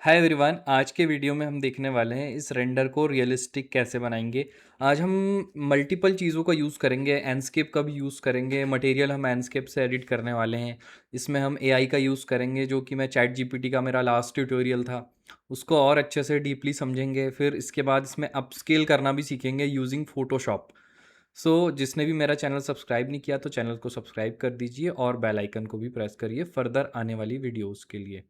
Hi everyone, आज के video में हम देखने वाले हैं इस रेंडर को रियलिस्टिक कैसे बनाएंगे। आज हम मल्टीपल चीज़ों का यूज़ करेंगे, एंडस्केप का भी यूज़ करेंगे। मटेरियल हम एंडस्केप से एडिट करने वाले हैं। इसमें हम एआई का यूज़ करेंगे, जो कि मैं चैट जीपीटी का मेरा लास्ट ट्यूटोरियल था, उसको और अच्छे से डीपली समझेंगे। फिर इसके बाद इसमें अपस्केल करना भी सीखेंगे यूजिंग फोटोशॉप। जिसने भी मेरा चैनल सब्सक्राइब नहीं किया तो चैनल को सब्सक्राइब कर दीजिए और बेल आइकन को भी प्रेस करिए फर्दर आने वाली वीडियोज़ के लिए।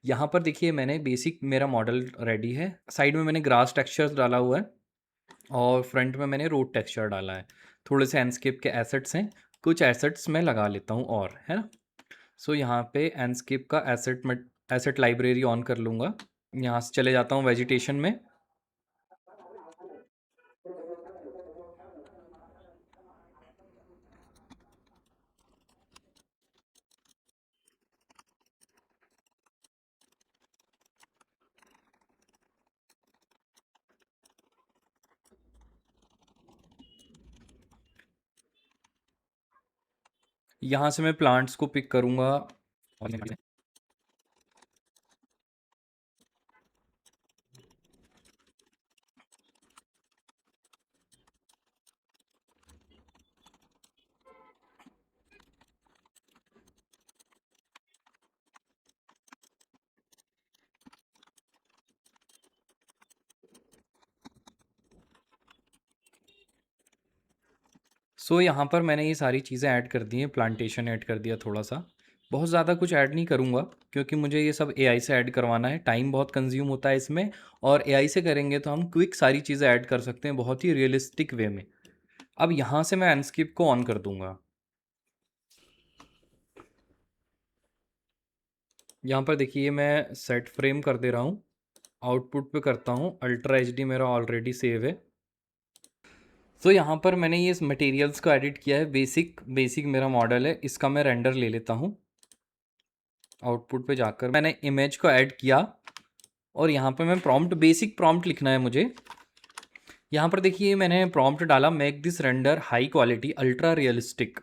यहाँ पर देखिए मैंने बेसिक मेरा मॉडल रेडी है। साइड में मैंने ग्रास टेक्सचर्स डाला हुआ है और फ्रंट में मैंने रोड टेक्सचर डाला है। थोड़े से एंडस्केप के एसेट्स हैं, कुछ एसेट्स मैं लगा लेता हूँ और है ना। यहाँ पे एंडस्केप का एसेट लाइब्रेरी ऑन कर लूँगा। यहाँ से चले जाता हूँ वेजिटेशन में। यहाँ से मैं प्लांट्स को पिक करूँगा। यहाँ पर मैंने ये सारी चीज़ें ऐड कर दी हैं, प्लांटेशन ऐड कर दिया थोड़ा सा। बहुत ज़्यादा कुछ ऐड नहीं करूँगा क्योंकि मुझे ये सब एआई से ऐड करवाना है, टाइम बहुत कंज्यूम होता है इसमें। और एआई से करेंगे तो हम क्विक सारी चीज़ें ऐड कर सकते हैं बहुत ही रियलिस्टिक वे में। अब यहाँ से मैं एंडस्केप को ऑन कर दूंगा। यहाँ पर देखिए मैं सेट फ्रेम कर दे रहा हूँ, आउटपुट पे करता हूँ, अल्ट्रा एचडी मेरा ऑलरेडी सेव है। यहाँ पर मैंने ये मटेरियल्स को एडिट किया है। बेसिक बेसिक मेरा मॉडल है, इसका मैं रेंडर ले लेता हूँ। आउटपुट पे जाकर मैंने इमेज को ऐड किया और यहाँ पे मैं प्रॉम्प्ट, बेसिक प्रॉम्प्ट लिखना है मुझे। यहाँ पर देखिए मैंने प्रॉम्प्ट डाला, make this render high quality ultra realistic,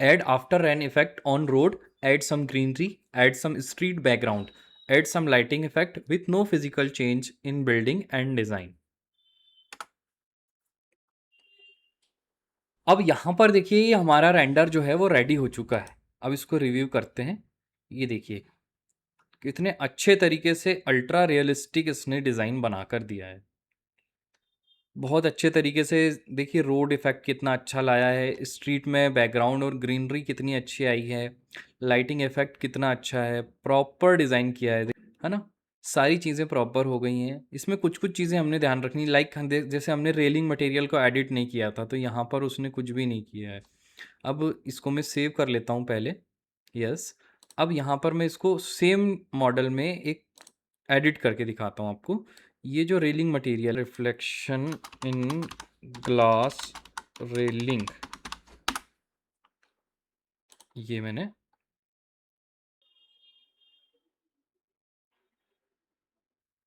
add after rain effect on road, add some greenery, add some street background, add some lighting effect with no physical change in building and design. अब यहाँ पर देखिए ये हमारा render जो है वो ready हो चुका है। अब इसको रिव्यू करते हैं। ये देखिए कितने अच्छे तरीके से अल्ट्रा रियलिस्टिक इसने डिज़ाइन बनाकर दिया है। बहुत अच्छे तरीके से देखिए रोड इफ़ेक्ट कितना अच्छा लाया है, स्ट्रीट में बैकग्राउंड और ग्रीनरी कितनी अच्छी आई है, लाइटिंग इफ़ेक्ट कितना अच्छा है, प्रॉपर डिज़ाइन किया है ना। सारी चीज़ें प्रॉपर हो गई हैं। इसमें कुछ कुछ चीज़ें हमने ध्यान रखनी, लाइक जैसे हमने रेलिंग मटेरियल को एडिट नहीं किया था तो यहाँ पर उसने कुछ भी नहीं किया है। अब इसको मैं सेव कर लेता हूँ पहले। यस। अब यहाँ पर मैं इसको सेम मॉडल में एक एडिट करके दिखाता हूँ आपको। ये जो railing material, reflection in glass railing, ये मैंने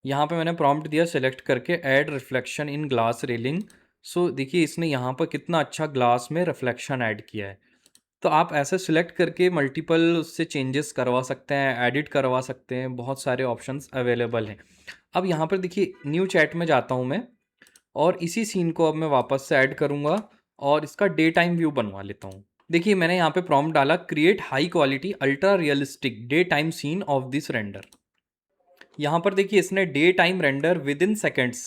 यहाँ पे मैंने प्रॉम्प्ट दिया सेलेक्ट करके add reflection in glass railing. देखिए इसने यहाँ पर कितना अच्छा ग्लास में रिफ्लेक्शन ऐड किया है। तो आप ऐसे सिलेक्ट करके मल्टीपल उससे चेंजेस करवा सकते हैं, एडिट करवा सकते हैं, बहुत सारे ऑप्शंस अवेलेबल हैं। अब यहाँ पर देखिए न्यू चैट में जाता हूँ मैं और इसी सीन को अब मैं वापस से ऐड करूँगा और इसका डे टाइम व्यू बनवा लेता हूँ। देखिए मैंने यहाँ पे प्रॉम्प्ट डाला, create high quality ultra realistic day time scene of this render. यहाँ पर देखिए इसने day time render within seconds,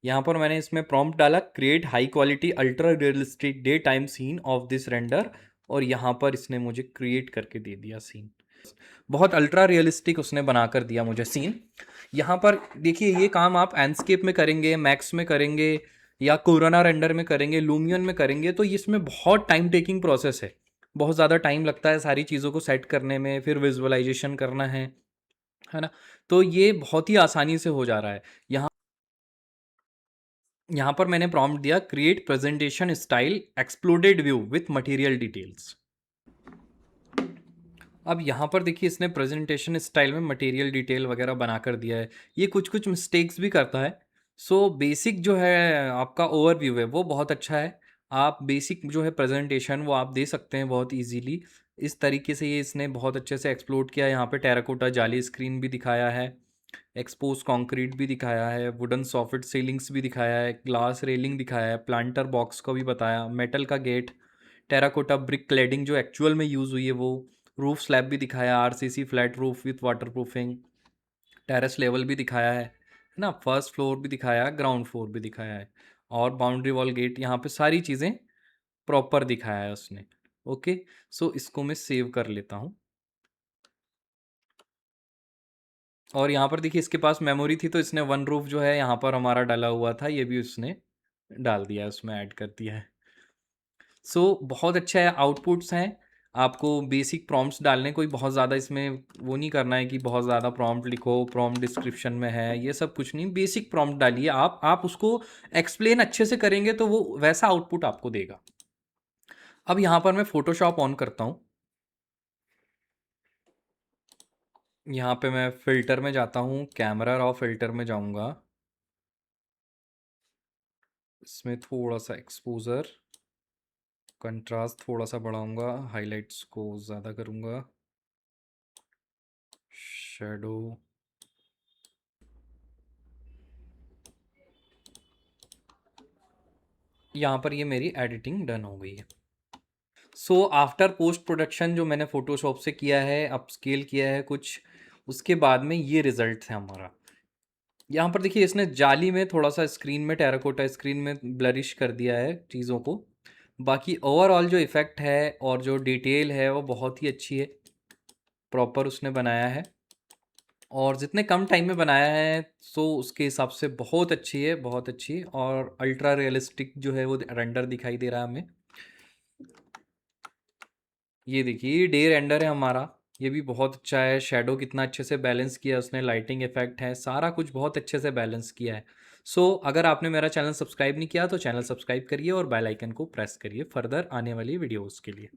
यहाँ पर मैंने इसमें प्रॉम्प्ट डाला, create high quality ultra realistic day time scene of this render, और यहाँ पर इसने मुझे क्रिएट करके दे दिया सीन। बहुत अल्ट्रा रियलिस्टिक उसने बनाकर दिया मुझे सीन। यहाँ पर देखिए ये काम आप एंडस्केप में करेंगे, मैक्स में करेंगे या कोरोना रेंडर में करेंगे, लूमियन में करेंगे तो इसमें बहुत टाइम टेकिंग प्रोसेस है। बहुत ज़्यादा टाइम लगता है सारी चीज़ों को सेट करने में, फिर विजुअलाइजेशन करना है ना। तो ये बहुत ही आसानी से हो जा रहा है। यहाँ यहाँ पर मैंने प्रॉम्प्ट दिया, create presentation style exploded view with material details. अब यहाँ पर देखिए इसने प्रेजेंटेशन स्टाइल में मटेरियल डिटेल वगैरह बनाकर दिया है। ये कुछ कुछ मिस्टेक्स भी करता है। बेसिक जो है आपका ओवरव्यू है वो बहुत अच्छा है। आप बेसिक जो है प्रेजेंटेशन वो आप दे सकते हैं बहुत इजीली। इस तरीके से ये इसने बहुत अच्छे से एक्सप्लोर किया। यहाँ पे टेराकोटा जाली स्क्रीन भी दिखाया है। एक्सपोज कंक्रीट भी दिखाया है, वुडन सॉफिट सीलिंग्स भी दिखाया है, ग्लास रेलिंग दिखाया है, प्लांटर बॉक्स को भी बताया, मेटल का गेट, टेराकोटा ब्रिक क्लेडिंग जो एक्चुअल में यूज़ हुई है वो, रूफ स्लैब भी दिखाया, RCC flat roof with water proofing, terrace level भी दिखाया है ना, फर्स्ट फ्लोर भी दिखाया, ग्राउंड फ्लोर भी दिखाया है, और बाउंड्री वॉल गेट, यहाँ पे सारी चीज़ें प्रॉपर दिखाया है उसने। ओके, सो इसको मैं सेव कर लेता हूँ। और यहाँ पर देखिए इसके पास मेमोरी थी तो इसने वन रूफ जो है यहाँ पर हमारा डाला हुआ था, ये भी उसने डाल दिया है, उसमें ऐड कर दिया है। सो बहुत अच्छा है, आउटपुट्स हैं। आपको बेसिक प्रॉम्प्ट्स डालने, कोई बहुत ज़्यादा इसमें वो नहीं करना है कि बहुत ज़्यादा प्रॉम्प्ट लिखो, प्रॉम्प्ट डिस्क्रिप्शन में है ये सब कुछ नहीं, बेसिक प्रॉम्प्ट डालिए। आप उसको एक्सप्लेन अच्छे से करेंगे तो वो वैसा आउटपुट आपको देगा। अब यहाँ पर मैं फ़ोटोशॉप ऑन करता हूँ। यहाँ पे मैं फ़िल्टर में जाता हूँ, कैमरा रॉ फ़िल्टर में जाऊँगा, इसमें थोड़ा सा एक्सपोज़र, कंट्रास्ट थोड़ा सा बढ़ाऊँगा, हाइलाइट्स को ज़्यादा करूँगा, शैडो, यहाँ पर ये मेरी एडिटिंग डन हो गई है। सो आफ्टर पोस्ट प्रोडक्शन जो मैंने फ़ोटोशॉप से किया है, अपस्केल किया है कुछ, उसके बाद में ये रिज़ल्ट है हमारा। यहाँ पर देखिए इसने जाली में थोड़ा सा स्क्रीन में, टेराकोटा स्क्रीन में ब्लरिश कर दिया है चीज़ों को। बाकी ओवरऑल जो इफ़ेक्ट है और जो डिटेल है वो बहुत ही अच्छी है, प्रॉपर उसने बनाया है। और जितने कम टाइम में बनाया है सो उसके हिसाब से बहुत अच्छी है, बहुत अच्छी, और अल्ट्रा रियलिस्टिक जो है वो रेंडर दिखाई दे रहा है हमें। ये देखिए ये डे रेंडर है हमारा, ये भी बहुत अच्छा है, शैडो कितना अच्छे से बैलेंस किया उसने, लाइटिंग इफेक्ट है, सारा कुछ बहुत अच्छे से बैलेंस किया है। सो अगर आपने मेरा चैनल सब्सक्राइब नहीं किया तो चैनल सब्सक्राइब करिए और बेल आइकन को प्रेस करिए फर्दर आने वाली वीडियोस के लिए।